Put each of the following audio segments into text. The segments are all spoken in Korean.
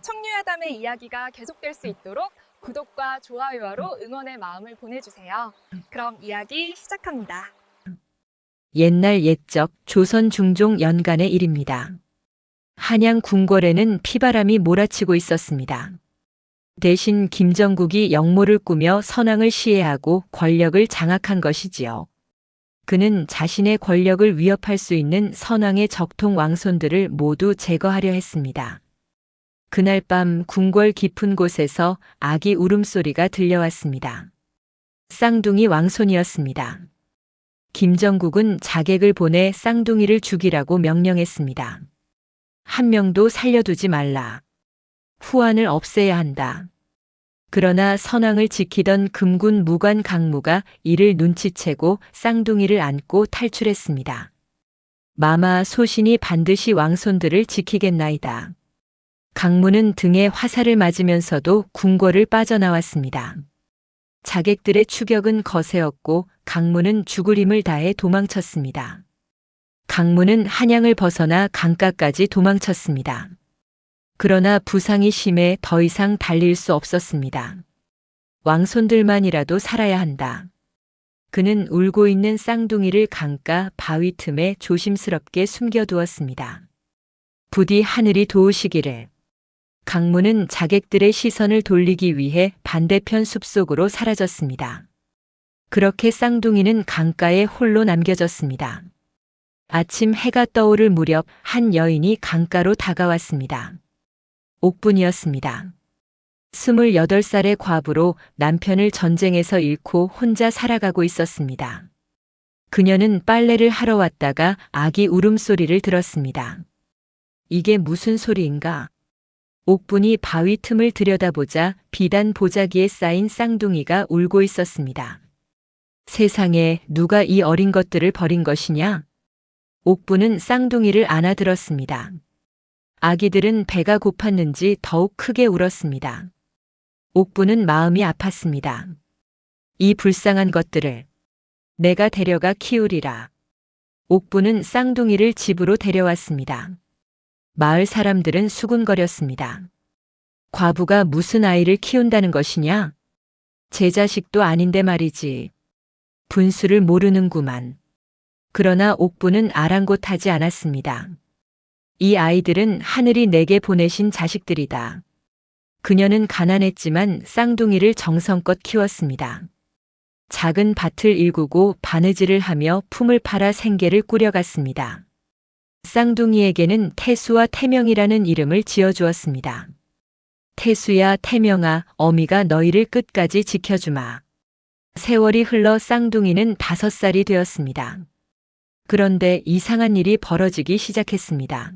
청류야담의 이야기가 계속될 수 있도록 구독과 좋아요로 응원의 마음을 보내주세요. 그럼 이야기 시작합니다. 옛날 옛적 조선 중종 연간의 일입니다. 한양 궁궐에는 피바람이 몰아치고 있었습니다. 대신 김정국이 역모를 꾸며 선왕을 시해하고 권력을 장악한 것이지요. 그는 자신의 권력을 위협할 수 있는 선왕의 적통 왕손들을 모두 제거하려 했습니다. 그날 밤 궁궐 깊은 곳에서 아기 울음소리가 들려왔습니다. 쌍둥이 왕손이었습니다. 김정국은 자객을 보내 쌍둥이를 죽이라고 명령했습니다. 한 명도 살려두지 말라. 후환을 없애야 한다. 그러나 선왕을 지키던 금군 무관 강무가 이를 눈치채고 쌍둥이를 안고 탈출했습니다. 마마 소신이 반드시 왕손들을 지키겠나이다. 강무는 등에 화살을 맞으면서도 궁궐을 빠져나왔습니다. 자객들의 추격은 거세었고 강무는 죽을 힘을 다해 도망쳤습니다. 강무는 한양을 벗어나 강가까지 도망쳤습니다. 그러나 부상이 심해 더 이상 달릴 수 없었습니다. 왕손들만이라도 살아야 한다. 그는 울고 있는 쌍둥이를 강가 바위 틈에 조심스럽게 숨겨두었습니다. 부디 하늘이 도우시기를. 강무는 자객들의 시선을 돌리기 위해 반대편 숲속으로 사라졌습니다. 그렇게 쌍둥이는 강가에 홀로 남겨졌습니다. 아침 해가 떠오를 무렵 한 여인이 강가로 다가왔습니다. 옥분이었습니다. 28살의 과부로 남편을 전쟁에서 잃고 혼자 살아가고 있었습니다. 그녀는 빨래를 하러 왔다가 아기 울음소리를 들었습니다. 이게 무슨 소리인가? 옥분이 바위 틈을 들여다보자 비단 보자기에 쌓인 쌍둥이가 울고 있었습니다. 세상에 누가 이 어린 것들을 버린 것이냐? 옥분은 쌍둥이를 안아들었습니다. 아기들은 배가 고팠는지 더욱 크게 울었습니다. 옥분은 마음이 아팠습니다. 이 불쌍한 것들을 내가 데려가 키우리라. 옥분은 쌍둥이를 집으로 데려왔습니다. 마을 사람들은 수군거렸습니다. 과부가 무슨 아이를 키운다는 것이냐? 제 자식도 아닌데 말이지. 분수를 모르는구만. 그러나 옥분은 아랑곳하지 않았습니다. 이 아이들은 하늘이 내게 보내신 자식들이다. 그녀는 가난했지만 쌍둥이를 정성껏 키웠습니다. 작은 밭을 일구고 바느질을 하며 품을 팔아 생계를 꾸려갔습니다. 쌍둥이에게는 태수와 태명이라는 이름을 지어주었습니다. 태수야 태명아, 어미가 너희를 끝까지 지켜주마. 세월이 흘러 쌍둥이는 5살이 되었습니다. 그런데 이상한 일이 벌어지기 시작했습니다.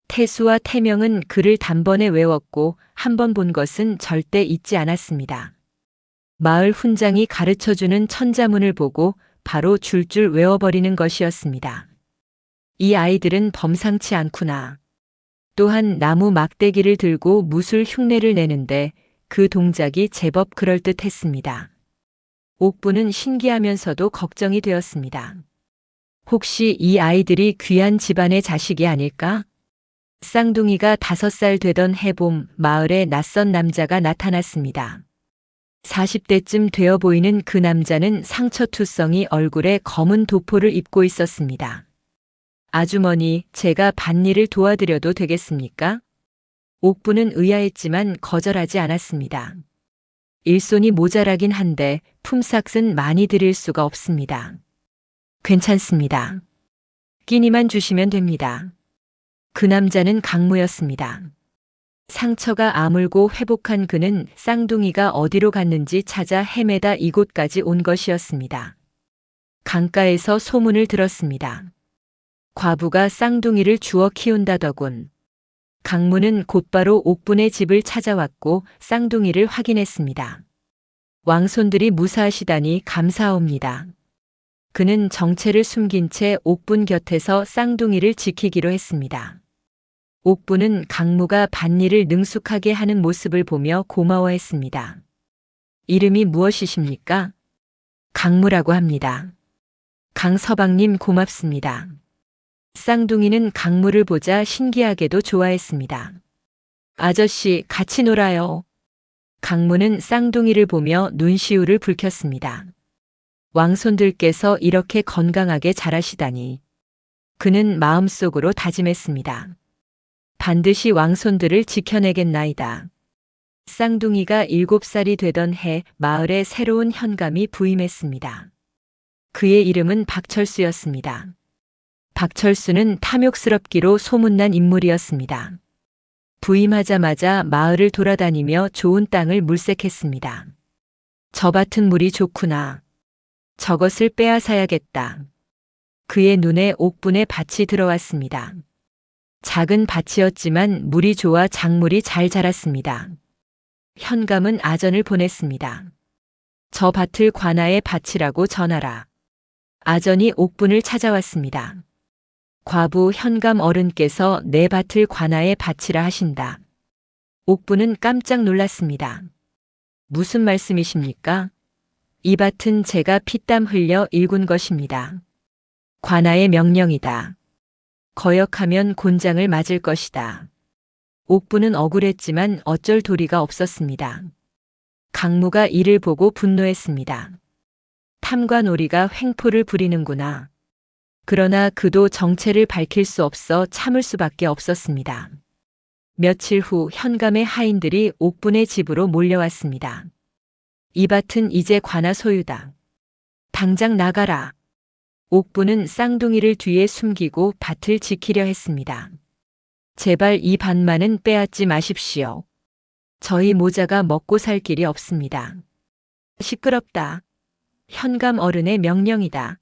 태수와 태명은 글을 단번에 외웠고 한 번 본 것은 절대 잊지 않았습니다. 마을 훈장이 가르쳐주는 천자문을 보고 바로 줄줄 외워버리는 것이었습니다. 이 아이들은 범상치 않구나. 또한 나무 막대기를 들고 무술 흉내를 내는데 그 동작이 제법 그럴듯했습니다. 옥부는 신기하면서도 걱정이 되었습니다. 혹시 이 아이들이 귀한 집안의 자식이 아닐까? 쌍둥이가 5살 되던 해봄 마을에 낯선 남자가 나타났습니다. 40대쯤 되어 보이는 그 남자는 상처투성이 얼굴에 검은 도포를 입고 있었습니다. 아주머니, 제가 밭일을 도와드려도 되겠습니까? 옥부는 의아했지만 거절하지 않았습니다. 일손이 모자라긴 한데 품삯은 많이 드릴 수가 없습니다. 괜찮습니다. 끼니만 주시면 됩니다. 그 남자는 강무였습니다. 상처가 아물고 회복한 그는 쌍둥이가 어디로 갔는지 찾아 헤매다 이곳까지 온 것이었습니다. 강가에서 소문을 들었습니다. 과부가 쌍둥이를 주워 키운다더군. 강무는 곧바로 옥분의 집을 찾아왔고 쌍둥이를 확인했습니다. 왕손들이 무사하시다니 감사합니다. 그는 정체를 숨긴 채 옥분 곁에서 쌍둥이를 지키기로 했습니다. 옥분은 강무가 밭일을 능숙하게 하는 모습을 보며 고마워했습니다. 이름이 무엇이십니까? 강무라고 합니다. 강서방님 고맙습니다. 쌍둥이는 강무를 보자 신기하게도 좋아했습니다. 아저씨, 같이 놀아요. 강무는 쌍둥이를 보며 눈시울을 붉혔습니다. 왕손들께서 이렇게 건강하게 자라시다니. 그는 마음속으로 다짐했습니다. 반드시 왕손들을 지켜내겠나이다. 쌍둥이가 7살이 되던 해 마을에 새로운 현감이 부임했습니다. 그의 이름은 박철수였습니다. 박철수는 탐욕스럽기로 소문난 인물이었습니다. 부임하자마자 마을을 돌아다니며 좋은 땅을 물색했습니다. 저 밭은 물이 좋구나. 저것을 빼앗아야겠다. 그의 눈에 옥분의 밭이 들어왔습니다. 작은 밭이었지만 물이 좋아 작물이 잘 자랐습니다. 현감은 아전을 보냈습니다. 저 밭을 관아에 바치라고 전하라. 아전이 옥분을 찾아왔습니다. 과부 현감 어른께서 내 밭을 관아에 바치라 하신다. 옥분은 깜짝 놀랐습니다. 무슨 말씀이십니까? 이 밭은 제가 피땀 흘려 일군 것입니다. 관아의 명령이다. 거역하면 곤장을 맞을 것이다. 옥부는 억울했지만 어쩔 도리가 없었습니다. 강무가 이를 보고 분노했습니다. 탐관오리가 횡포를 부리는구나. 그러나 그도 정체를 밝힐 수 없어 참을 수밖에 없었습니다. 며칠 후 현감의 하인들이 옥분의 집으로 몰려왔습니다. 이 밭은 이제 관아 소유다. 당장 나가라. 옥부는 쌍둥이를 뒤에 숨기고 밭을 지키려 했습니다. 제발 이 밭만은 빼앗지 마십시오. 저희 모자가 먹고 살 길이 없습니다. 시끄럽다. 현감 어른의 명령이다.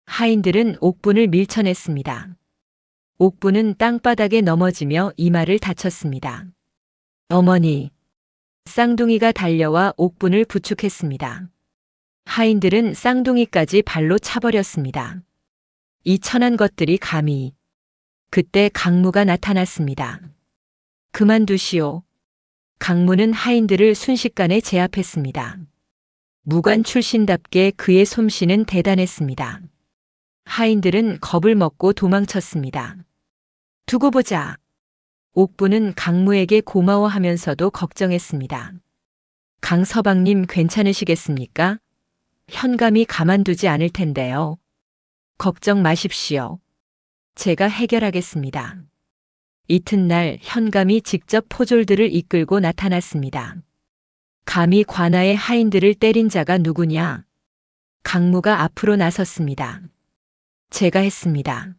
하인들은 옥분을 밀쳐냈습니다. 옥분은 땅바닥에 넘어지며 이마를 다쳤습니다. 어머니. 쌍둥이가 달려와 옥분을 부축했습니다. 하인들은 쌍둥이까지 발로 차버렸습니다. 이 천한 것들이 감히. 그때 강무가 나타났습니다. 그만두시오. 강무는 하인들을 순식간에 제압했습니다. 무관 출신답게 그의 솜씨는 대단했습니다. 하인들은 겁을 먹고 도망쳤습니다. 두고 보자. 옥부는 강무에게 고마워하면서도 걱정했습니다. 강서방님 괜찮으시겠습니까? 현감이 가만두지 않을 텐데요. 걱정 마십시오. 제가 해결하겠습니다. 이튿날 현감이 직접 포졸들을 이끌고 나타났습니다. 감히 관아의 하인들을 때린 자가 누구냐? 강무가 앞으로 나섰습니다. 제가 했습니다.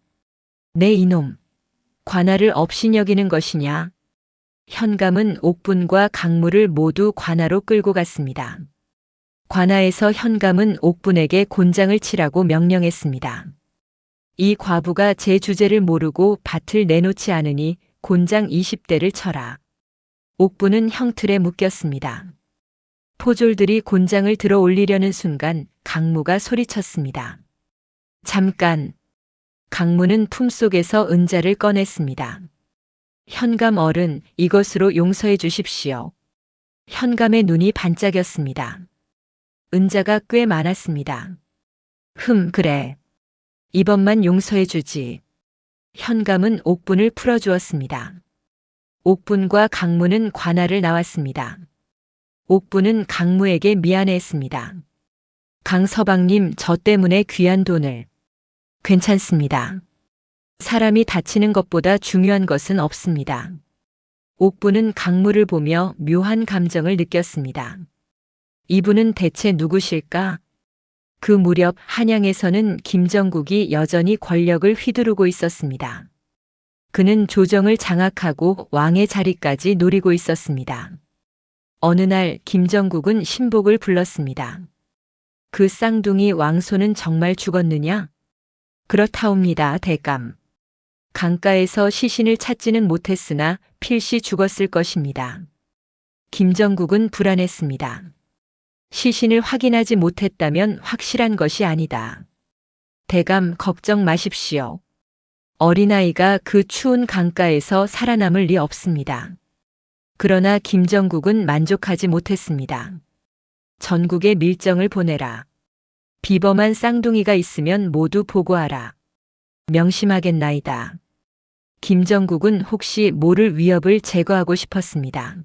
네 이놈. 관아를 업신여기는 것이냐? 현감은 옥분과 강무를 모두 관아로 끌고 갔습니다. 관아에서 현감은 옥분에게 곤장을 치라고 명령했습니다. 이 과부가 제 주제를 모르고 밭을 내놓지 않으니 곤장 20대를 쳐라. 옥분은 형틀에 묶였습니다. 포졸들이 곤장을 들어 올리려는 순간 강무가 소리쳤습니다. 잠깐. 강무는 품속에서 은자를 꺼냈습니다. 현감 어른, 이것으로 용서해 주십시오. 현감의 눈이 반짝였습니다. 은자가 꽤 많았습니다. 그래. 이번만 용서해 주지. 현감은 옥분을 풀어주었습니다. 옥분과 강무는 관아를 나왔습니다. 옥분은 강무에게 미안해했습니다. 강서방님, 저 때문에 귀한 돈을. 괜찮습니다. 사람이 다치는 것보다 중요한 것은 없습니다. 옥분은 강무를 보며 묘한 감정을 느꼈습니다. 이분은 대체 누구실까? 그 무렵 한양에서는 김정국이 여전히 권력을 휘두르고 있었습니다. 그는 조정을 장악하고 왕의 자리까지 노리고 있었습니다. 어느 날 김정국은 신복을 불렀습니다. 그 쌍둥이 왕손은 정말 죽었느냐? 그렇다옵니다, 대감. 강가에서 시신을 찾지는 못했으나 필시 죽었을 것입니다. 김정국은 불안했습니다. 시신을 확인하지 못했다면 확실한 것이 아니다. 대감, 걱정 마십시오. 어린아이가 그 추운 강가에서 살아남을 리 없습니다. 그러나 김정국은 만족하지 못했습니다. 전국에 밀정을 보내라. 비범한 쌍둥이가 있으면 모두 보고하라. 명심하겠나이다. 김정국은 혹시 모를 위협을 제거하고 싶었습니다.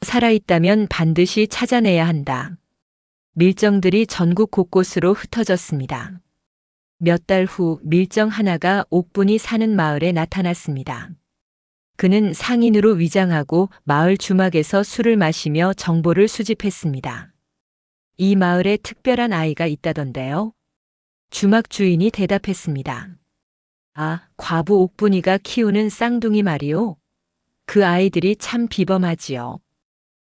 살아있다면 반드시 찾아내야 한다. 밀정들이 전국 곳곳으로 흩어졌습니다. 몇 달 후 밀정 하나가 옥분이 사는 마을에 나타났습니다. 그는 상인으로 위장하고 마을 주막에서 술을 마시며 정보를 수집했습니다. 이 마을에 특별한 아이가 있다던데요. 주막 주인이 대답했습니다. 아, 과부 옥분이가 키우는 쌍둥이 말이오. 그 아이들이 참 비범하지요.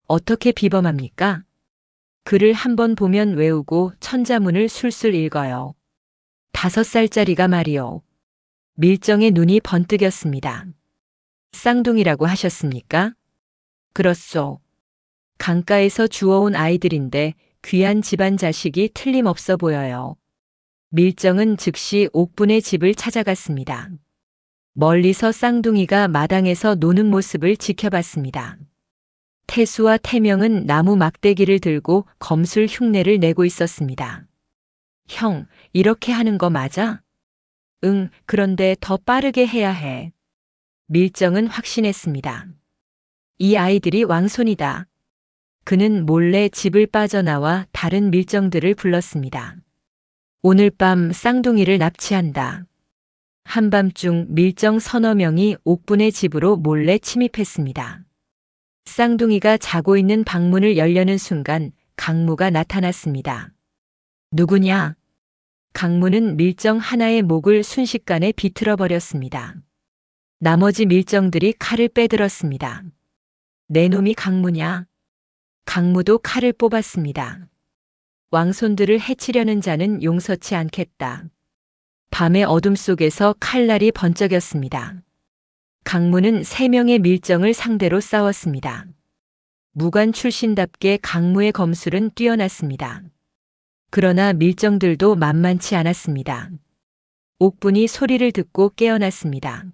어떻게 비범합니까? 글을 한번 보면 외우고 천자문을 술술 읽어요. 5살짜리가 말이오. 밀정의 눈이 번뜩였습니다. 쌍둥이라고 하셨습니까? 그렇소. 강가에서 주워온 아이들인데 귀한 집안 자식이 틀림없어 보여요. 밀정은 즉시 옥분의 집을 찾아갔습니다. 멀리서 쌍둥이가 마당에서 노는 모습을 지켜봤습니다. 태수와 태명은 나무 막대기를 들고 검술 흉내를 내고 있었습니다. 형, 이렇게 하는 거 맞아? 응, 그런데 더 빠르게 해야 해. 밀정은 확신했습니다. 이 아이들이 왕손이다. 그는 몰래 집을 빠져나와 다른 밀정들을 불렀습니다. 오늘 밤 쌍둥이를 납치한다. 한밤중 밀정 서너 명이 옥분의 집으로 몰래 침입했습니다. 쌍둥이가 자고 있는 방문을 열려는 순간 강무가 나타났습니다. 누구냐? 강무는 밀정 하나의 목을 순식간에 비틀어 버렸습니다. 나머지 밀정들이 칼을 빼들었습니다. 내 놈이 강무냐? 강무도 칼을 뽑았습니다. 왕손들을 해치려는 자는 용서치 않겠다. 밤의 어둠 속에서 칼날이 번쩍였습니다. 강무는 3명의 밀정을 상대로 싸웠습니다. 무관 출신답게 강무의 검술은 뛰어났습니다. 그러나 밀정들도 만만치 않았습니다. 옥분이 소리를 듣고 깨어났습니다.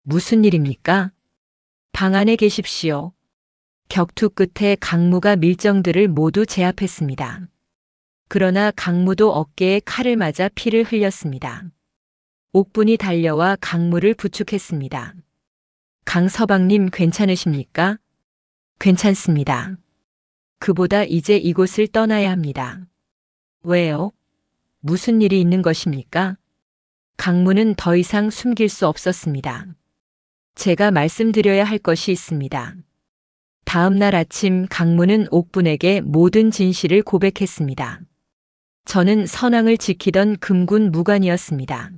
무슨 일입니까? 방 안에 계십시오. 격투 끝에 강무가 밀정들을 모두 제압했습니다. 그러나 강무도 어깨에 칼을 맞아 피를 흘렸습니다. 옥분이 달려와 강무를 부축했습니다. 강서방님 괜찮으십니까? 괜찮습니다. 그보다 이제 이곳을 떠나야 합니다. 왜요? 무슨 일이 있는 것입니까? 강무는 더 이상 숨길 수 없었습니다. 제가 말씀드려야 할 것이 있습니다. 다음 날 아침 강무는 옥분에게 모든 진실을 고백했습니다. 저는 선왕을 지키던 금군 무관이었습니다.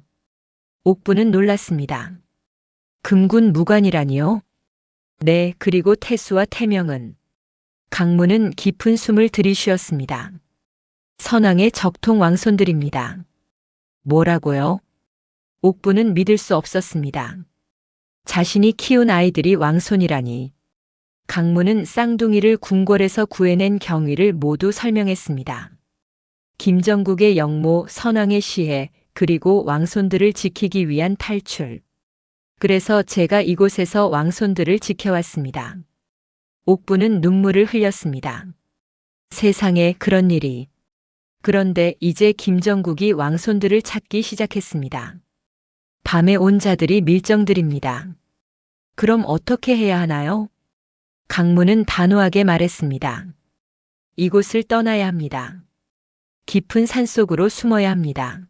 옥분은 놀랐습니다. 금군 무관이라니요? 네, 그리고 태수와 태명은. 강무는 깊은 숨을 들이쉬었습니다. 선왕의 적통 왕손들입니다. 뭐라고요? 옥분은 믿을 수 없었습니다. 자신이 키운 아이들이 왕손이라니. 강무는 쌍둥이를 궁궐에서 구해낸 경위를 모두 설명했습니다. 김정국의 영모 선왕의 시해 그리고 왕손들을 지키기 위한 탈출. 그래서 제가 이곳에서 왕손들을 지켜왔습니다. 옥분은 눈물을 흘렸습니다. 세상에 그런 일이. 그런데 이제 김정국이 왕손들을 찾기 시작했습니다. 밤에 온 자들이 밀정들입니다. 그럼 어떻게 해야 하나요? 강무는 단호하게 말했습니다. 이곳을 떠나야 합니다. 깊은 산속으로 숨어야 합니다.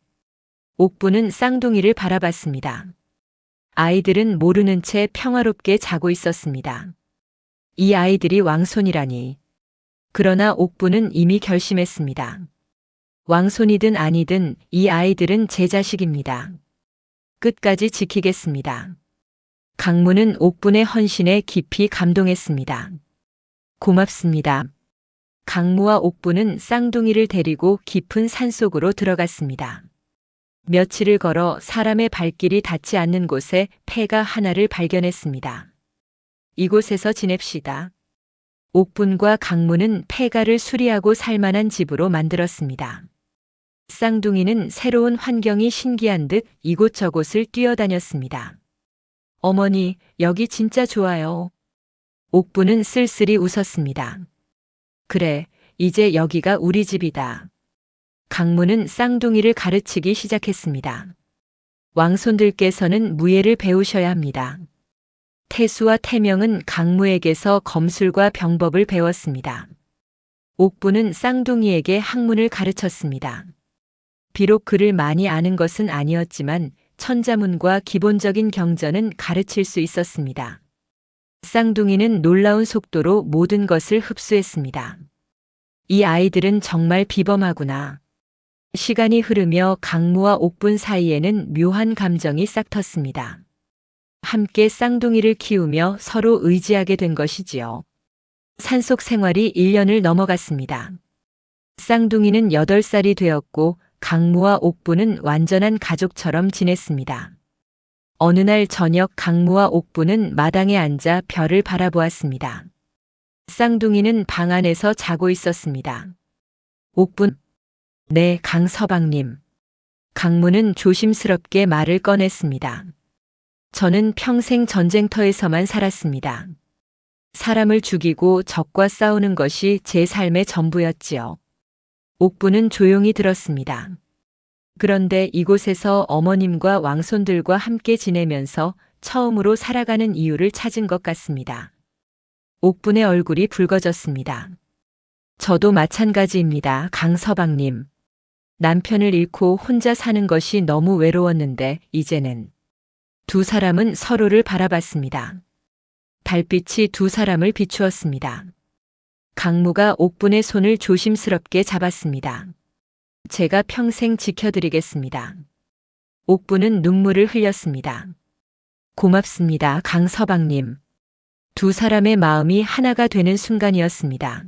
옥분은 쌍둥이를 바라봤습니다. 아이들은 모르는 채 평화롭게 자고 있었습니다. 이 아이들이 왕손이라니. 그러나 옥분은 이미 결심했습니다. 왕손이든 아니든 이 아이들은 제 자식입니다. 끝까지 지키겠습니다. 강무는 옥분의 헌신에 깊이 감동했습니다. 고맙습니다. 강무와 옥분은 쌍둥이를 데리고 깊은 산속으로 들어갔습니다. 며칠을 걸어 사람의 발길이 닿지 않는 곳에 폐가 하나를 발견했습니다. 이곳에서 지냅시다. 옥분과 강무는 폐가를 수리하고 살만한 집으로 만들었습니다. 쌍둥이는 새로운 환경이 신기한 듯 이곳저곳을 뛰어다녔습니다. 어머니, 여기 진짜 좋아요. 옥분은 쓸쓸히 웃었습니다. 그래, 이제 여기가 우리 집이다. 강무는 쌍둥이를 가르치기 시작했습니다. 왕손들께서는 무예를 배우셔야 합니다. 태수와 태명은 강무에게서 검술과 병법을 배웠습니다. 옥부는 쌍둥이에게 학문을 가르쳤습니다. 비록 글을 많이 아는 것은 아니었지만 천자문과 기본적인 경전은 가르칠 수 있었습니다. 쌍둥이는 놀라운 속도로 모든 것을 흡수했습니다. 이 아이들은 정말 비범하구나. 시간이 흐르며 강무와 옥분 사이에는 묘한 감정이 싹텄습니다. 함께 쌍둥이를 키우며 서로 의지하게 된 것이지요. 산속 생활이 1년을 넘어갔습니다. 쌍둥이는 8살이 되었고 강무와 옥부는 완전한 가족처럼 지냈습니다. 어느 날 저녁 강무와 옥부는 마당에 앉아 별을 바라보았습니다. 쌍둥이는 방 안에서 자고 있었습니다. 옥부, 네, 강서방님. 강무는 조심스럽게 말을 꺼냈습니다. 저는 평생 전쟁터에서만 살았습니다. 사람을 죽이고 적과 싸우는 것이 제 삶의 전부였지요. 옥부는 조용히 들었습니다. 그런데 이곳에서 어머님과 왕손들과 함께 지내면서 처음으로 살아가는 이유를 찾은 것 같습니다. 옥분의 얼굴이 붉어졌습니다. 저도 마찬가지입니다, 강서방님. 남편을 잃고 혼자 사는 것이 너무 외로웠는데 이제는. 두 사람은 서로를 바라봤습니다. 달빛이 두 사람을 비추었습니다. 강무가 옥분의 손을 조심스럽게 잡았습니다. 제가 평생 지켜드리겠습니다. 옥분은 눈물을 흘렸습니다. 고맙습니다, 강서방님. 두 사람의 마음이 하나가 되는 순간이었습니다.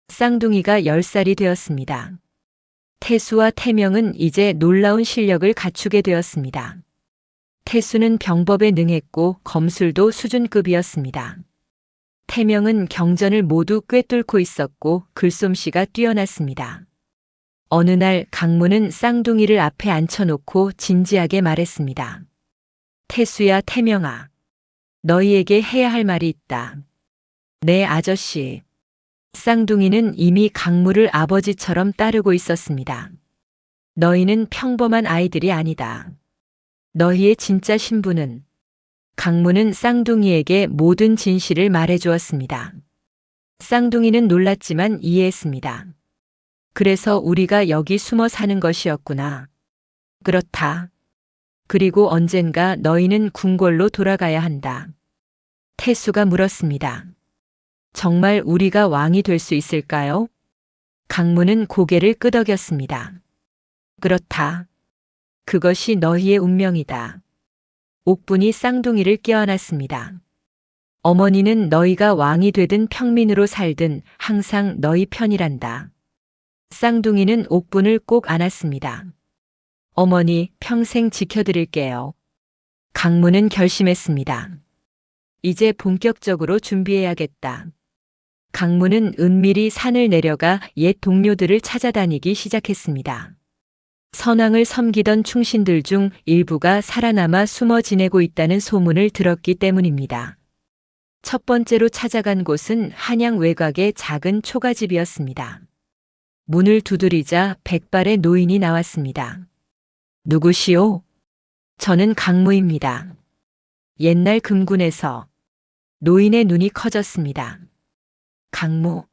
쌍둥이가 10살이 되었습니다. 태수와 태명은 이제 놀라운 실력을 갖추게 되었습니다. 태수는 병법에 능했고 검술도 수준급이었습니다. 태명은 경전을 모두 꿰뚫고 있었고 글솜씨가 뛰어났습니다. 어느 날 강무는 쌍둥이를 앞에 앉혀놓고 진지하게 말했습니다. 태수야, 태명아. 너희에게 해야 할 말이 있다. 네, 아저씨. 쌍둥이는 이미 강무를 아버지처럼 따르고 있었습니다. 너희는 평범한 아이들이 아니다. 너희의 진짜 신부는. 강무는 쌍둥이에게 모든 진실을 말해주었습니다. 쌍둥이는 놀랐지만 이해했습니다. 그래서 우리가 여기 숨어 사는 것이었구나. 그렇다. 그리고 언젠가 너희는 궁궐로 돌아가야 한다. 태수가 물었습니다. 정말 우리가 왕이 될 수 있을까요? 강무는 고개를 끄덕였습니다. 그렇다. 그것이 너희의 운명이다. 옥분이 쌍둥이를 껴안았습니다. 어머니는 너희가 왕이 되든 평민으로 살든 항상 너희 편이란다. 쌍둥이는 옥분을 꼭 안았습니다. 어머니, 평생 지켜드릴게요. 강무는 결심했습니다. 이제 본격적으로 준비해야겠다. 강무는 은밀히 산을 내려가 옛 동료들을 찾아다니기 시작했습니다. 선왕을 섬기던 충신들 중 일부가 살아남아 숨어 지내고 있다는 소문을 들었기 때문입니다. 첫 번째로 찾아간 곳은 한양 외곽의 작은 초가집이었습니다. 문을 두드리자 백발의 노인이 나왔습니다. 누구시오? 저는 강무입니다. 옛날 금군에서. 노인의 눈이 커졌습니다. 강무,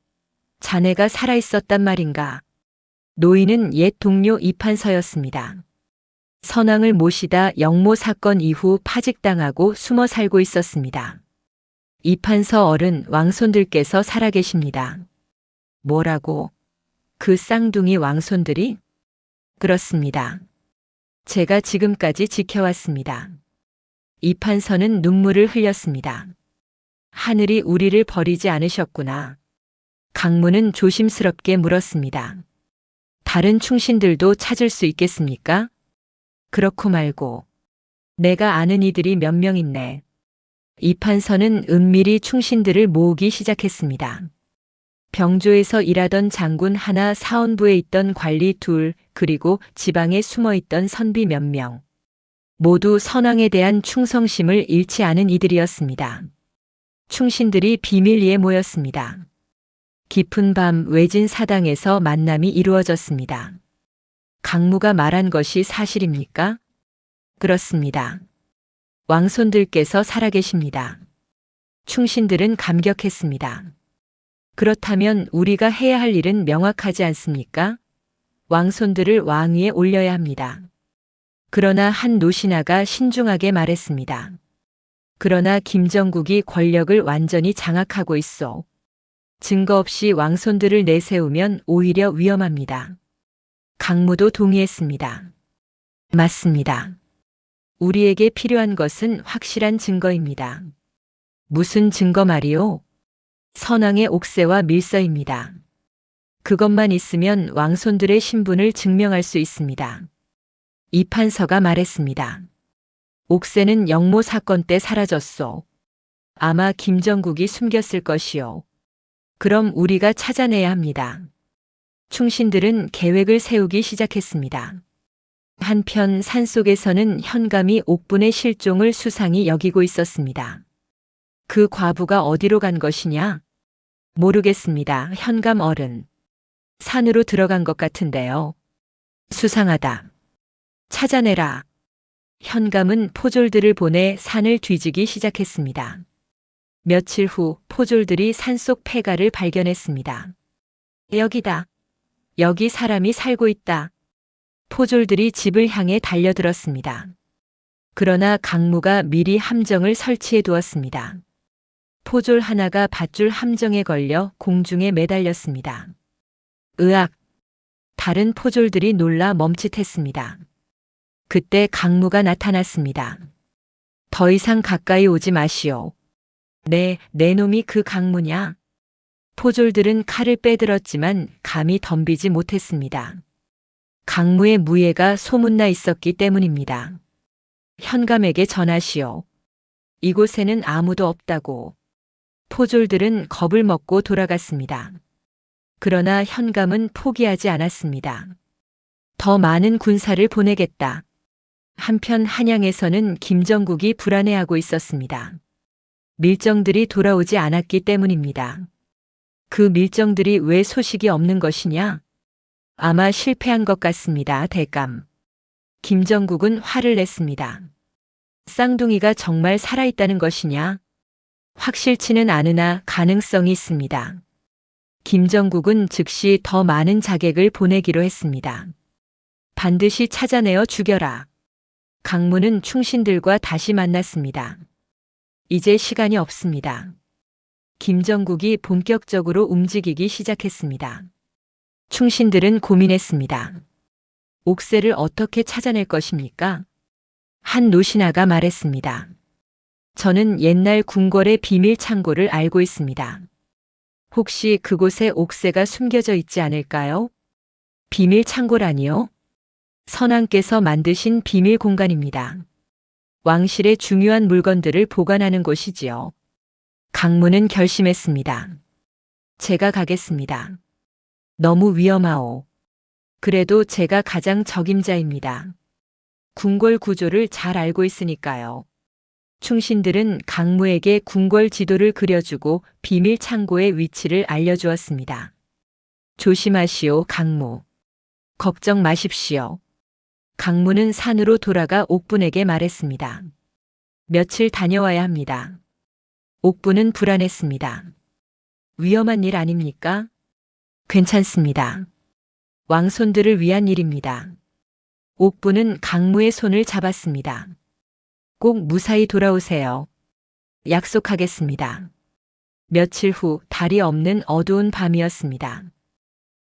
자네가 살아있었단 말인가? 노인은 옛 동료 이판서였습니다. 선왕을 모시다 영모 사건 이후 파직당하고 숨어 살고 있었습니다. 이판서 어른 왕손들께서 살아계십니다. 뭐라고? 그 쌍둥이 왕손들이? 그렇습니다. 제가 지금까지 지켜왔습니다. 이판서는 눈물을 흘렸습니다. 하늘이 우리를 버리지 않으셨구나. 강무는 조심스럽게 물었습니다. 다른 충신들도 찾을 수 있겠습니까? 그렇고 말고. 내가 아는 이들이 몇 명 있네. 이판서는 은밀히 충신들을 모으기 시작했습니다. 병조에서 일하던 장군 하나, 사원부에 있던 관리 둘, 그리고 지방에 숨어 있던 선비 몇 명. 모두 선왕에 대한 충성심을 잃지 않은 이들이었습니다. 충신들이 비밀리에 모였습니다. 깊은 밤 외진 사당에서 만남이 이루어졌습니다. 강무가 말한 것이 사실입니까? 그렇습니다. 왕손들께서 살아계십니다. 충신들은 감격했습니다. 그렇다면 우리가 해야 할 일은 명확하지 않습니까? 왕손들을 왕위에 올려야 합니다. 그러나 한 노신하가 신중하게 말했습니다. 그러나 김정국이 권력을 완전히 장악하고 있어. 증거 없이 왕손들을 내세우면 오히려 위험합니다. 강무도 동의했습니다. 맞습니다. 우리에게 필요한 것은 확실한 증거입니다. 무슨 증거 말이오? 선왕의 옥새와 밀서입니다. 그것만 있으면 왕손들의 신분을 증명할 수 있습니다. 이판서가 말했습니다. 옥새는 영모 사건 때 사라졌소. 아마 김정국이 숨겼을 것이오. 그럼 우리가 찾아내야 합니다. 충신들은 계획을 세우기 시작했습니다. 한편 산속에서는 현감이 옥분의 실종을 수상히 여기고 있었습니다. 그 과부가 어디로 간 것이냐? 모르겠습니다. 현감 어른. 산으로 들어간 것 같은데요. 수상하다. 찾아내라. 현감은 포졸들을 보내 산을 뒤지기 시작했습니다. 며칠 후 포졸들이 산속 폐가를 발견했습니다. 여기다. 여기 사람이 살고 있다. 포졸들이 집을 향해 달려들었습니다. 그러나 강무가 미리 함정을 설치해 두었습니다. 포졸 하나가 밧줄 함정에 걸려 공중에 매달렸습니다. 으악! 다른 포졸들이 놀라 멈칫했습니다. 그때 강무가 나타났습니다. 더 이상 가까이 오지 마시오. 네, 내 놈이 그 강무냐? 포졸들은 칼을 빼들었지만 감히 덤비지 못했습니다. 강무의 무예가 소문나 있었기 때문입니다. 현감에게 전하시오. 이곳에는 아무도 없다고. 포졸들은 겁을 먹고 돌아갔습니다. 그러나 현감은 포기하지 않았습니다. 더 많은 군사를 보내겠다. 한편 한양에서는 김정국이 불안해하고 있었습니다. 밀정들이 돌아오지 않았기 때문입니다. 그 밀정들이 왜 소식이 없는 것이냐? 아마 실패한 것 같습니다, 대감. 김정국은 화를 냈습니다. 쌍둥이가 정말 살아있다는 것이냐? 확실치는 않으나 가능성이 있습니다. 김정국은 즉시 더 많은 자객을 보내기로 했습니다. 반드시 찾아내어 죽여라. 강무는 충신들과 다시 만났습니다. 이제 시간이 없습니다. 김정국이 본격적으로 움직이기 시작했습니다. 충신들은 고민했습니다. 옥새를 어떻게 찾아낼 것입니까? 한 노신하가 말했습니다. 저는 옛날 궁궐의 비밀 창고를 알고 있습니다. 혹시 그곳에 옥새가 숨겨져 있지 않을까요? 비밀 창고라니요? 선왕께서 만드신 비밀 공간입니다. 왕실의 중요한 물건들을 보관하는 곳이지요. 강무는 결심했습니다. 제가 가겠습니다. 너무 위험하오. 그래도 제가 가장 적임자입니다. 궁궐 구조를 잘 알고 있으니까요. 충신들은 강무에게 궁궐 지도를 그려주고 비밀 창고의 위치를 알려주었습니다. 조심하시오, 강무. 걱정 마십시오. 강무는 산으로 돌아가 옥분에게 말했습니다. 며칠 다녀와야 합니다. 옥분은 불안했습니다. 위험한 일 아닙니까? 괜찮습니다. 왕손들을 위한 일입니다. 옥분은 강무의 손을 잡았습니다. 꼭 무사히 돌아오세요. 약속하겠습니다. 며칠 후 달이 없는 어두운 밤이었습니다.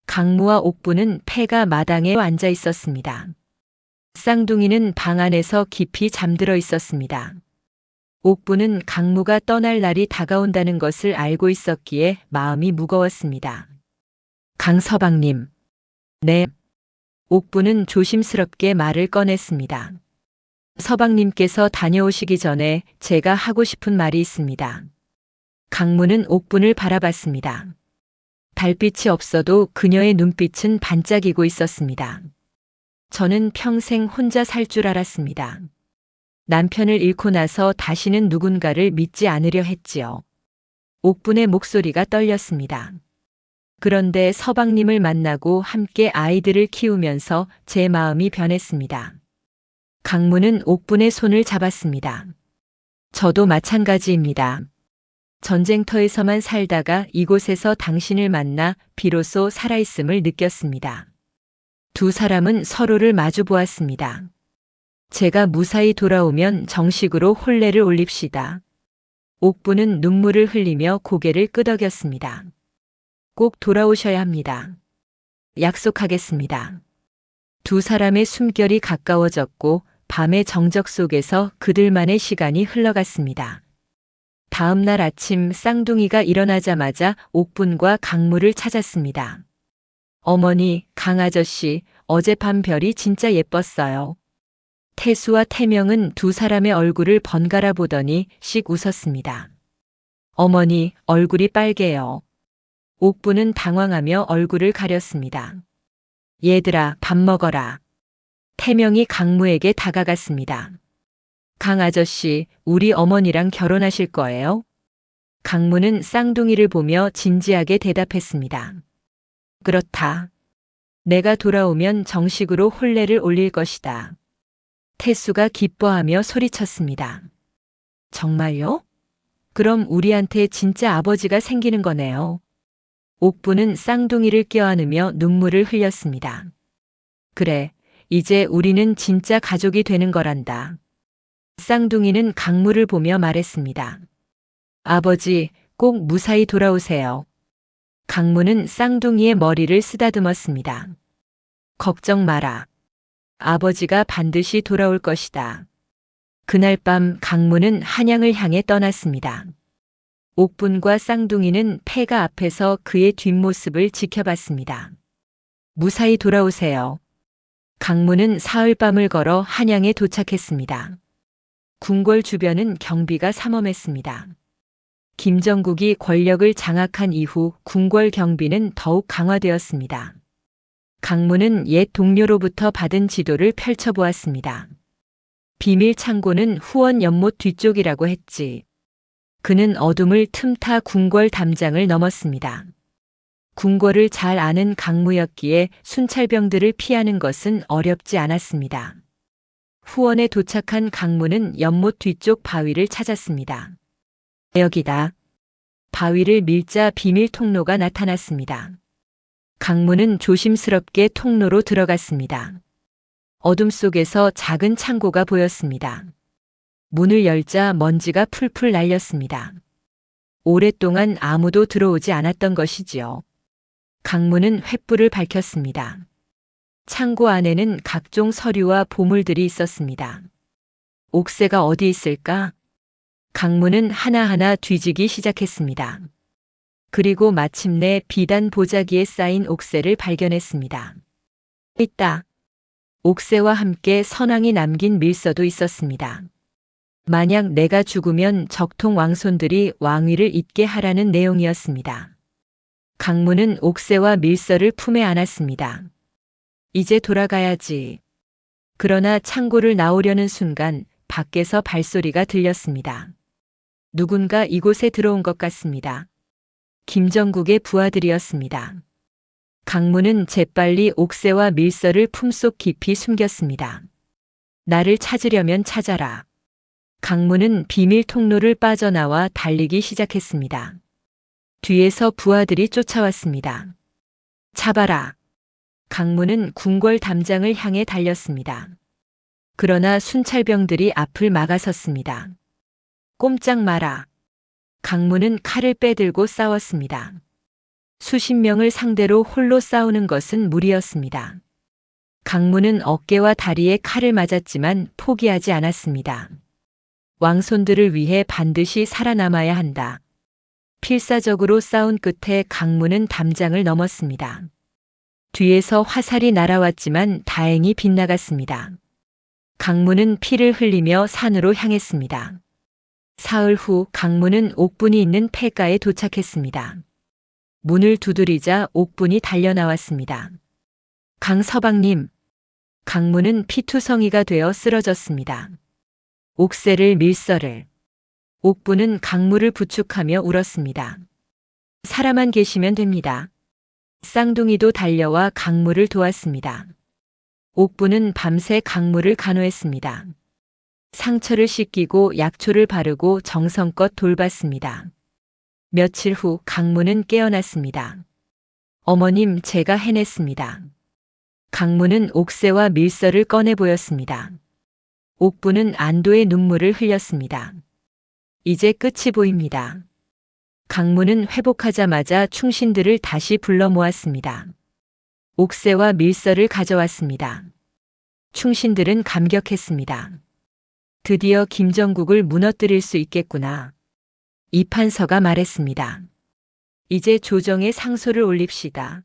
강무와 옥분은 폐가 마당에 앉아 있었습니다. 쌍둥이는 방 안에서 깊이 잠들어 있었습니다. 옥분은 강무가 떠날 날이 다가온다는 것을 알고 있었기에 마음이 무거웠습니다. 강서방님. 네. 옥분은 조심스럽게 말을 꺼냈습니다. 서방님께서 다녀오시기 전에 제가 하고 싶은 말이 있습니다. 강무는 옥분을 바라봤습니다. 달빛이 없어도 그녀의 눈빛은 반짝이고 있었습니다. 저는 평생 혼자 살 줄 알았습니다. 남편을 잃고 나서 다시는 누군가를 믿지 않으려 했지요. 옥분의 목소리가 떨렸습니다. 그런데 서방님을 만나고 함께 아이들을 키우면서 제 마음이 변했습니다. 강무는 옥분의 손을 잡았습니다. 저도 마찬가지입니다. 전쟁터에서만 살다가 이곳에서 당신을 만나 비로소 살아있음을 느꼈습니다. 두 사람은 서로를 마주 보았습니다. 제가 무사히 돌아오면 정식으로 혼례를 올립시다. 옥부는 눈물을 흘리며 고개를 끄덕였습니다. 꼭 돌아오셔야 합니다. 약속하겠습니다. 두 사람의 숨결이 가까워졌고 밤의 정적 속에서 그들만의 시간이 흘러갔습니다. 다음 날 아침 쌍둥이가 일어나자마자 옥분과 강무를 찾았습니다. 어머니, 강아저씨, 어젯밤 별이 진짜 예뻤어요. 태수와 태명은 두 사람의 얼굴을 번갈아 보더니 씩 웃었습니다. 어머니, 얼굴이 빨개요. 옥부는 당황하며 얼굴을 가렸습니다. 얘들아, 밥 먹어라. 태명이 강무에게 다가갔습니다. 강아저씨, 우리 어머니랑 결혼하실 거예요? 강무는 쌍둥이를 보며 진지하게 대답했습니다. 그렇다. 내가 돌아오면 정식으로 혼례를 올릴 것이다. 태수가 기뻐하며 소리쳤습니다. 정말요? 그럼 우리한테 진짜 아버지가 생기는 거네요. 옥부는 쌍둥이를 껴안으며 눈물을 흘렸습니다. 그래, 이제 우리는 진짜 가족이 되는 거란다. 쌍둥이는 강무를 보며 말했습니다. 아버지, 꼭 무사히 돌아오세요. 강무는 쌍둥이의 머리를 쓰다듬었습니다. 걱정 마라. 아버지가 반드시 돌아올 것이다. 그날 밤 강무는 한양을 향해 떠났습니다. 옥분과 쌍둥이는 폐가 앞에서 그의 뒷모습을 지켜봤습니다. 무사히 돌아오세요. 강무는 사흘밤을 걸어 한양에 도착했습니다. 궁궐 주변은 경비가 삼엄했습니다. 김정국이 권력을 장악한 이후 궁궐 경비는 더욱 강화되었습니다. 강무는 옛 동료로부터 받은 지도를 펼쳐보았습니다. 비밀 창고는 후원 연못 뒤쪽이라고 했지. 그는 어둠을 틈타 궁궐 담장을 넘었습니다. 궁궐을 잘 아는 강무였기에 순찰병들을 피하는 것은 어렵지 않았습니다. 후원에 도착한 강무는 연못 뒤쪽 바위를 찾았습니다. 여기다. 바위를 밀자 비밀 통로가 나타났습니다. 강무는 조심스럽게 통로로 들어갔습니다. 어둠 속에서 작은 창고가 보였습니다. 문을 열자 먼지가 풀풀 날렸습니다. 오랫동안 아무도 들어오지 않았던 것이지요. 강무는 횃불을 밝혔습니다. 창고 안에는 각종 서류와 보물들이 있었습니다. 옥새가 어디 있을까? 강무는 하나하나 뒤지기 시작했습니다. 그리고 마침내 비단 보자기에 쌓인 옥새를 발견했습니다. 있다. 옥새와 함께 선왕이 남긴 밀서도 있었습니다. 만약 내가 죽으면 적통 왕손들이 왕위를 잇게 하라는 내용이었습니다. 강무는 옥새와 밀서를 품에 안았습니다. 이제 돌아가야지. 그러나 창고를 나오려는 순간 밖에서 발소리가 들렸습니다. 누군가 이곳에 들어온 것 같습니다. 김정국의 부하들이었습니다. 강무는 재빨리 옥새와 밀서를 품속 깊이 숨겼습니다. 나를 찾으려면 찾아라. 강무는 비밀 통로를 빠져나와 달리기 시작했습니다. 뒤에서 부하들이 쫓아왔습니다. 잡아라. 강무는 궁궐 담장을 향해 달렸습니다. 그러나 순찰병들이 앞을 막아섰습니다. 꼼짝 마라. 강무는 칼을 빼들고 싸웠습니다. 수십 명을 상대로 홀로 싸우는 것은 무리였습니다. 강무는 어깨와 다리에 칼을 맞았지만 포기하지 않았습니다. 왕손들을 위해 반드시 살아남아야 한다. 필사적으로 싸운 끝에 강무는 담장을 넘었습니다. 뒤에서 화살이 날아왔지만 다행히 빗나갔습니다. 강무는 피를 흘리며 산으로 향했습니다. 사흘 후 강무는 옥분이 있는 폐가에 도착했습니다. 문을 두드리자 옥분이 달려나왔습니다. 강서방님. 강무는 피투성이가 되어 쓰러졌습니다. 옥새를 밀서를. 옥분은 강무를 부축하며 울었습니다. 살아만 계시면 됩니다. 쌍둥이도 달려와 강무를 도왔습니다. 옥부는 밤새 강무를 간호했습니다. 상처를 씻기고 약초를 바르고 정성껏 돌봤습니다. 며칠 후 강무는 깨어났습니다. 어머님, 제가 해냈습니다. 강무는 옥새와 밀서를 꺼내 보였습니다. 옥부는 안도의 눈물을 흘렸습니다. 이제 끝이 보입니다. 강무는 회복하자마자 충신들을 다시 불러 모았습니다. 옥새와 밀서를 가져왔습니다. 충신들은 감격했습니다. 드디어 김정국을 무너뜨릴 수 있겠구나. 이판서가 말했습니다. 이제 조정에 상소를 올립시다.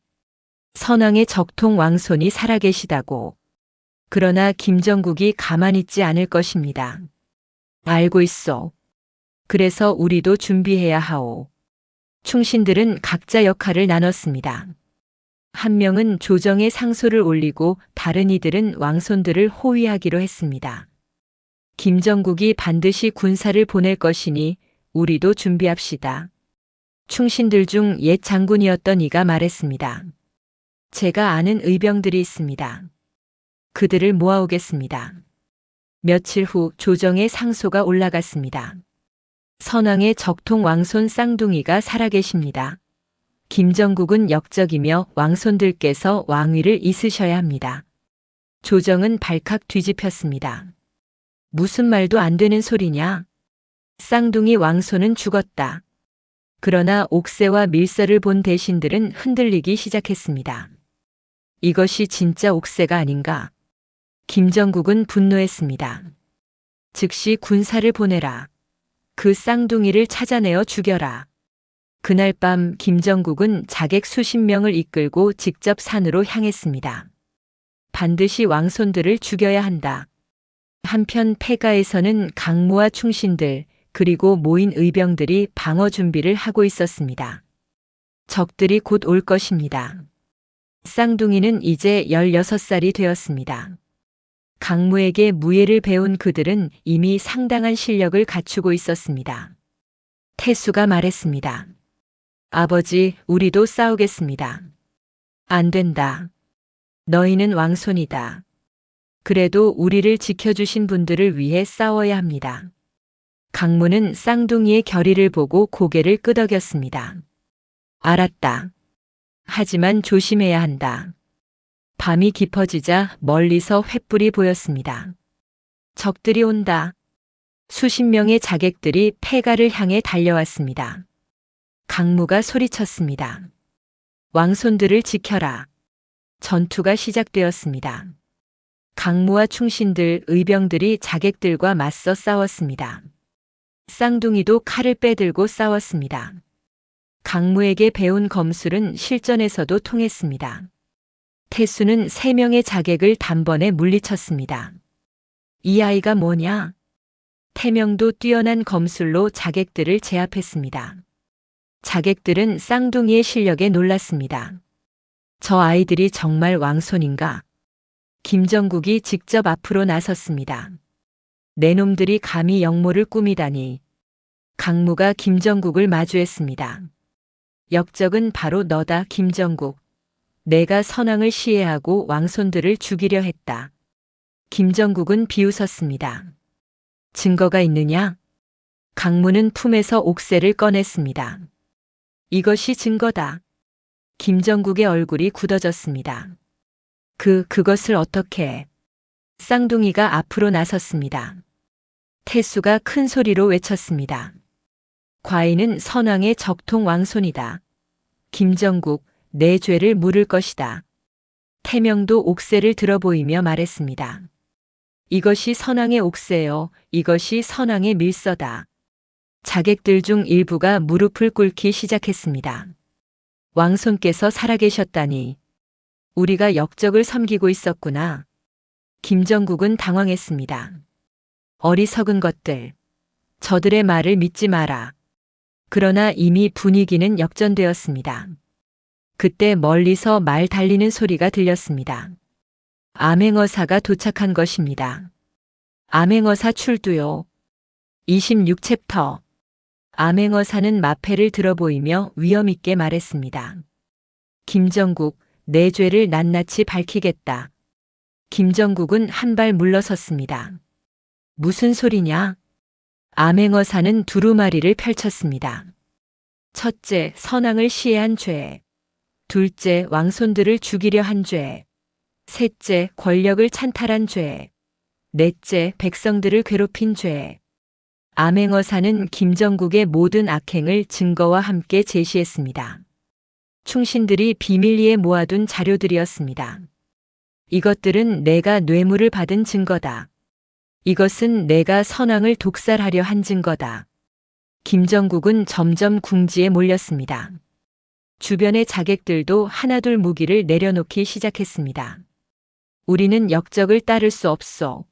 선왕의 적통 왕손이 살아계시다고. 그러나 김정국이 가만히 있지 않을 것입니다. 알고 있어. 그래서 우리도 준비해야 하오. 충신들은 각자 역할을 나눴습니다. 한 명은 조정에 상소를 올리고 다른 이들은 왕손들을 호위하기로 했습니다. 김정국이 반드시 군사를 보낼 것이니 우리도 준비합시다. 충신들 중 옛 장군이었던 이가 말했습니다. 제가 아는 의병들이 있습니다. 그들을 모아오겠습니다. 며칠 후 조정의 상소가 올라갔습니다. 선왕의 적통 왕손 쌍둥이가 살아계십니다. 김정국은 역적이며 왕손들께서 왕위를 이으셔야 합니다. 조정은 발칵 뒤집혔습니다. 무슨 말도 안 되는 소리냐? 쌍둥이 왕손은 죽었다. 그러나 옥새와 밀서를 본 대신들은 흔들리기 시작했습니다. 이것이 진짜 옥새가 아닌가? 김정국은 분노했습니다. 즉시 군사를 보내라. 그 쌍둥이를 찾아내어 죽여라. 그날 밤 김정국은 자객 수십 명을 이끌고 직접 산으로 향했습니다. 반드시 왕손들을 죽여야 한다. 한편 폐가에서는 강무와 충신들 그리고 모인 의병들이 방어 준비를 하고 있었습니다. 적들이 곧 올 것입니다. 쌍둥이는 이제 16살이 되었습니다. 강무에게 무예를 배운 그들은 이미 상당한 실력을 갖추고 있었습니다. 태수가 말했습니다. 아버지, 우리도 싸우겠습니다. 안 된다. 너희는 왕손이다. 그래도 우리를 지켜주신 분들을 위해 싸워야 합니다. 강무는 쌍둥이의 결의를 보고 고개를 끄덕였습니다. 알았다. 하지만 조심해야 한다. 밤이 깊어지자 멀리서 횃불이 보였습니다. 적들이 온다. 수십 명의 자객들이 폐가를 향해 달려왔습니다. 강무가 소리쳤습니다. 왕손들을 지켜라. 전투가 시작되었습니다. 강무와 충신들, 의병들이 자객들과 맞서 싸웠습니다. 쌍둥이도 칼을 빼들고 싸웠습니다. 강무에게 배운 검술은 실전에서도 통했습니다. 태수는 3명의 자객을 단번에 물리쳤습니다. 이 아이가 뭐냐? 태명도 뛰어난 검술로 자객들을 제압했습니다. 자객들은 쌍둥이의 실력에 놀랐습니다. 저 아이들이 정말 왕손인가? 김정국이 직접 앞으로 나섰습니다. 내 놈들이 감히 역모를 꾸미다니. 강무가 김정국을 마주했습니다. 역적은 바로 너다, 김정국. 내가 선왕을 시해하고 왕손들을 죽이려 했다. 김정국은 비웃었습니다. 증거가 있느냐? 강무는 품에서 옥새를 꺼냈습니다. 이것이 증거다. 김정국의 얼굴이 굳어졌습니다. 그것을 어떻게 해? 쌍둥이가 앞으로 나섰습니다. 태수가 큰 소리로 외쳤습니다. 과인은 선왕의 적통 왕손이다. 김정국, 내 죄를 물을 것이다. 태명도 옥새를 들어보이며 말했습니다. 이것이 선왕의 옥새요. 이것이 선왕의 밀서다. 자객들 중 일부가 무릎을 꿇기 시작했습니다. 왕손께서 살아계셨다니. 우리가 역적을 섬기고 있었구나. 김정국은 당황했습니다. 어리석은 것들. 저들의 말을 믿지 마라. 그러나 이미 분위기는 역전되었습니다. 그때 멀리서 말 달리는 소리가 들렸습니다. 암행어사가 도착한 것입니다. 암행어사 출두요. 26챕터. 암행어사는 마패를 들어보이며 위엄있게 말했습니다. 김정국, 내 죄를 낱낱이 밝히겠다. 김정국은 한 발 물러섰습니다. 무슨 소리냐? 암행어사는 두루마리를 펼쳤습니다. 첫째, 선왕을 시해한 죄. 둘째, 왕손들을 죽이려 한 죄. 셋째, 권력을 찬탈한 죄. 넷째, 백성들을 괴롭힌 죄. 암행어사는 김정국의 모든 악행을 증거와 함께 제시했습니다. 충신들이 비밀리에 모아둔 자료들이었습니다. 이것들은 내가 뇌물을 받은 증거다. 이것은 내가 선왕을 독살하려 한 증거다. 김정국은 점점 궁지에 몰렸습니다. 주변의 자객들도 하나둘 무기를 내려놓기 시작했습니다. 우리는 역적을 따를 수 없소.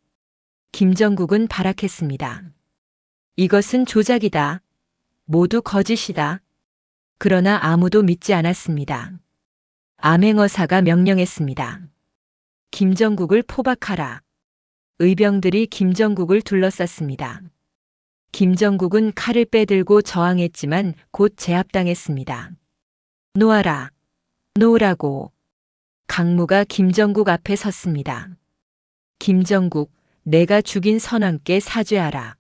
김정국은 발악했습니다. 이것은 조작이다. 모두 거짓이다. 그러나 아무도 믿지 않았습니다. 암행어사가 명령했습니다. 김정국을 포박하라. 의병들이 김정국을 둘러쌌습니다. 김정국은 칼을 빼들고 저항했지만 곧 제압당했습니다. 놓아라. 놓으라고. 강무가 김정국 앞에 섰습니다. 김정국, 내가 죽인 선왕께 사죄하라.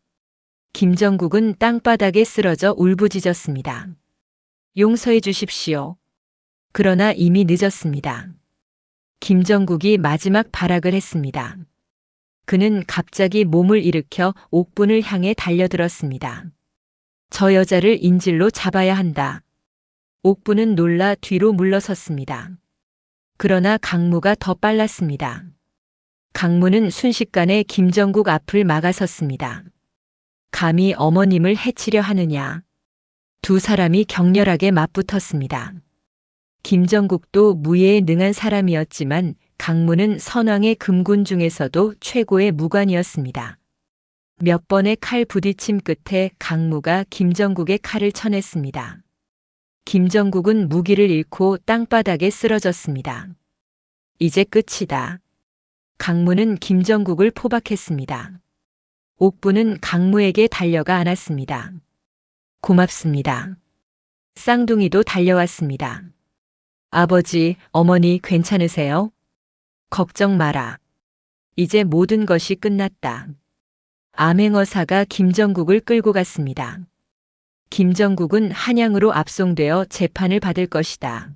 김정국은 땅바닥에 쓰러져 울부짖었습니다. 용서해 주십시오. 그러나 이미 늦었습니다. 김정국이 마지막 발악을 했습니다. 그는 갑자기 몸을 일으켜 옥분을 향해 달려들었습니다. 저 여자를 인질로 잡아야 한다. 옥분은 놀라 뒤로 물러섰습니다. 그러나 강무가 더 빨랐습니다. 강무는 순식간에 김정국 앞을 막아섰습니다. 감히 어머님을 해치려 하느냐. 두 사람이 격렬하게 맞붙었습니다. 김정국도 무예에 능한 사람이었지만 강무는 선왕의 금군 중에서도 최고의 무관이었습니다. 몇 번의 칼 부딪힘 끝에 강무가 김정국의 칼을 쳐냈습니다. 김정국은 무기를 잃고 땅바닥에 쓰러졌습니다. 이제 끝이다. 강무는 김정국을 포박했습니다. 옥부는 강무에게 달려가 안았습니다. 고맙습니다. 쌍둥이도 달려왔습니다. 아버지, 어머니 괜찮으세요? 걱정 마라. 이제 모든 것이 끝났다. 암행어사가 김정국을 끌고 갔습니다. 김정국은 한양으로 압송되어 재판을 받을 것이다.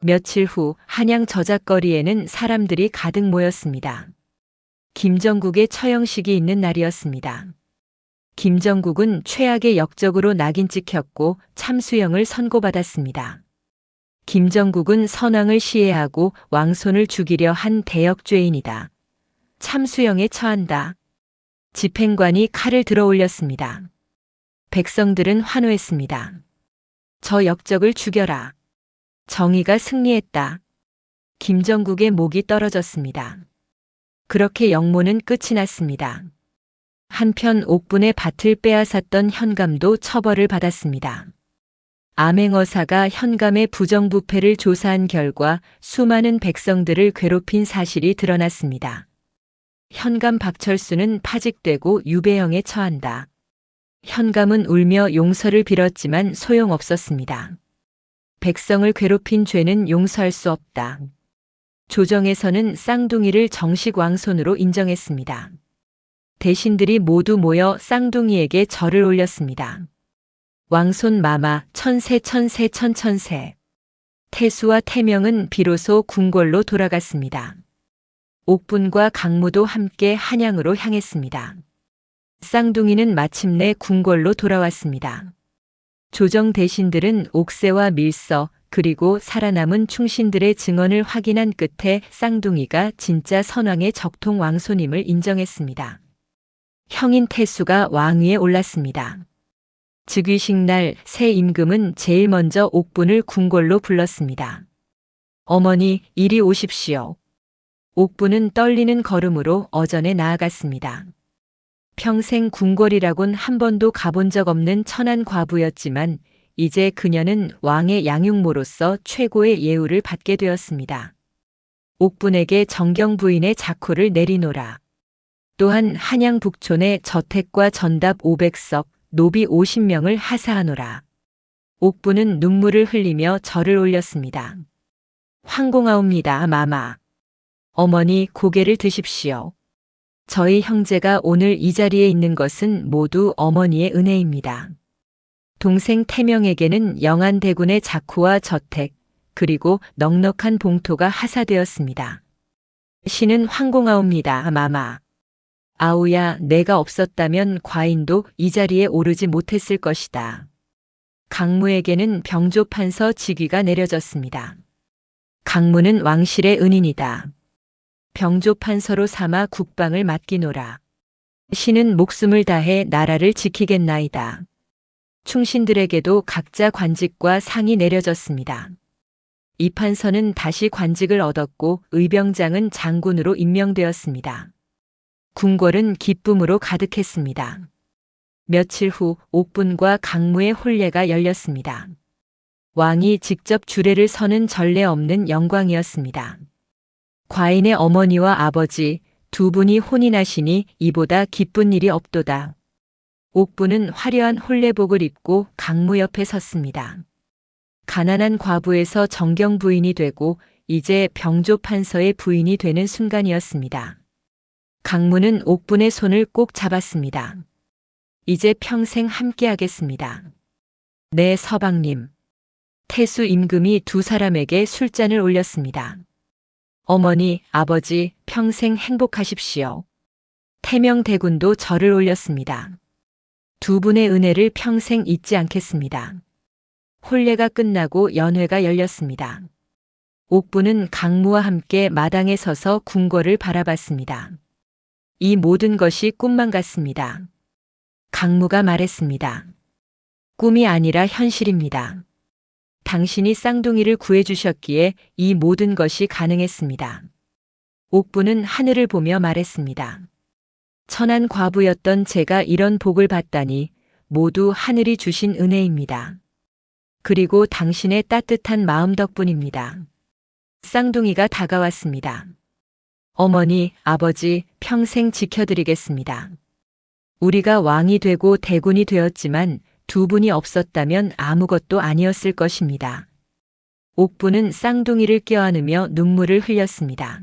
며칠 후 한양 저작거리에는 사람들이 가득 모였습니다. 김정국의 처형식이 있는 날이었습니다. 김정국은 최악의 역적으로 낙인 찍혔고 참수형을 선고받았습니다. 김정국은 선왕을 시해하고 왕손을 죽이려 한 대역죄인이다. 참수형에 처한다. 집행관이 칼을 들어 올렸습니다. 백성들은 환호했습니다. 저 역적을 죽여라. 정의가 승리했다. 김정국의 목이 떨어졌습니다. 그렇게 역모는 끝이 났습니다. 한편 옥분의 밭을 빼앗았던 현감도 처벌을 받았습니다. 암행어사가 현감의 부정부패를 조사한 결과 수많은 백성들을 괴롭힌 사실이 드러났습니다. 현감 박철수는 파직되고 유배형에 처한다. 현감은 울며 용서를 빌었지만 소용없었습니다. 백성을 괴롭힌 죄는 용서할 수 없다. 조정에서는 쌍둥이를 정식 왕손으로 인정했습니다. 대신들이 모두 모여 쌍둥이에게 절을 올렸습니다. 왕손 마마 천세 천세 천천세. 태수와 태명은 비로소 궁궐로 돌아갔습니다. 옥분과 강무도 함께 한양으로 향했습니다. 쌍둥이는 마침내 궁궐로 돌아왔습니다. 조정 대신들은 옥새와 밀서 그리고 살아남은 충신들의 증언을 확인한 끝에 쌍둥이가 진짜 선왕의 적통 왕손임을 인정했습니다. 형인 태수가 왕위에 올랐습니다. 즉위식 날 새 임금은 제일 먼저 옥분을 궁궐로 불렀습니다. 어머니, 이리 오십시오. 옥분은 떨리는 걸음으로 어전에 나아갔습니다. 평생 궁궐이라곤 한 번도 가본 적 없는 천한 과부였지만 이제 그녀는 왕의 양육모로서 최고의 예우를 받게 되었습니다. 옥분에게 정경 부인의 자코를 내리노라. 또한 한양 북촌에 저택과 전답 500석, 노비 50명을 하사하노라. 옥분은 눈물을 흘리며 절을 올렸습니다. 황공하옵니다, 마마. 어머니 고개를 드십시오. 저희 형제가 오늘 이 자리에 있는 것은 모두 어머니의 은혜입니다. 동생 태명에게는 영안대군의 자쿠와 저택, 그리고 넉넉한 봉토가 하사되었습니다. 신은 황공하옵니다, 마마. 아우야, 내가 없었다면 과인도 이 자리에 오르지 못했을 것이다. 강무에게는 병조판서 직위가 내려졌습니다. 강무는 왕실의 은인이다. 병조판서로 삼아 국방을 맡기노라. 신은 목숨을 다해 나라를 지키겠나이다. 충신들에게도 각자 관직과 상이 내려졌습니다. 이판서는 다시 관직을 얻었고 의병장은 장군으로 임명되었습니다. 궁궐은 기쁨으로 가득했습니다. 며칠 후 옥분과 강무의 혼례가 열렸습니다. 왕이 직접 주례를 서는 전례 없는 영광이었습니다. 과인의 어머니와 아버지 두 분이 혼인하시니 이보다 기쁜 일이 없도다. 옥분은 화려한 혼례복을 입고 강무 옆에 섰습니다. 가난한 과부에서 정경 부인이 되고 이제 병조판서의 부인이 되는 순간이었습니다. 강무는 옥분의 손을 꼭 잡았습니다. 이제 평생 함께하겠습니다. 네, 서방님. 태수 임금이 두 사람에게 술잔을 올렸습니다. 어머니, 아버지, 평생 행복하십시오. 태명대군도 절을 올렸습니다. 두 분의 은혜를 평생 잊지 않겠습니다. 혼례가 끝나고 연회가 열렸습니다. 옥부는 강무와 함께 마당에 서서 궁궐을 바라봤습니다. 이 모든 것이 꿈만 같습니다. 강무가 말했습니다. 꿈이 아니라 현실입니다. 당신이 쌍둥이를 구해주셨기에 이 모든 것이 가능했습니다. 옥부는 하늘을 보며 말했습니다. 천한 과부였던 제가 이런 복을 받다니 모두 하늘이 주신 은혜입니다. 그리고 당신의 따뜻한 마음 덕분입니다. 쌍둥이가 다가왔습니다. 어머니, 아버지, 평생 지켜드리겠습니다. 우리가 왕이 되고 대군이 되었지만 두 분이 없었다면 아무것도 아니었을 것입니다. 옥부는 쌍둥이를 껴안으며 눈물을 흘렸습니다.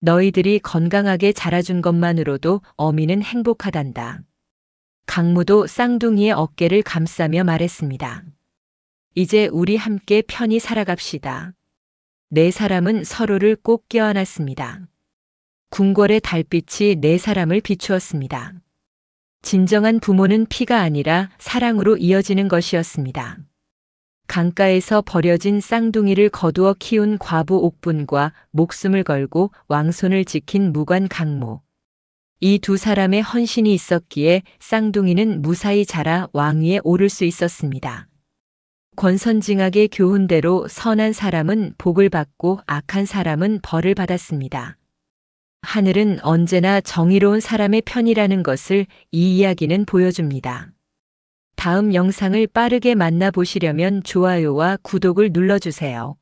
너희들이 건강하게 자라준 것만으로도 어미는 행복하단다. 강무도 쌍둥이의 어깨를 감싸며 말했습니다. 이제 우리 함께 편히 살아갑시다. 네 사람은 서로를 꼭 껴안았습니다. 궁궐의 달빛이 네 사람을 비추었습니다. 진정한 부모는 피가 아니라 사랑으로 이어지는 것이었습니다. 강가에서 버려진 쌍둥이를 거두어 키운 과부 옥분과 목숨을 걸고 왕손을 지킨 무관 강무. 이 두 사람의 헌신이 있었기에 쌍둥이는 무사히 자라 왕위에 오를 수 있었습니다. 권선징악의 교훈대로 선한 사람은 복을 받고 악한 사람은 벌을 받았습니다. 하늘은 언제나 정의로운 사람의 편이라는 것을 이 이야기는 보여줍니다. 다음 영상을 빠르게 만나보시려면 좋아요와 구독을 눌러주세요.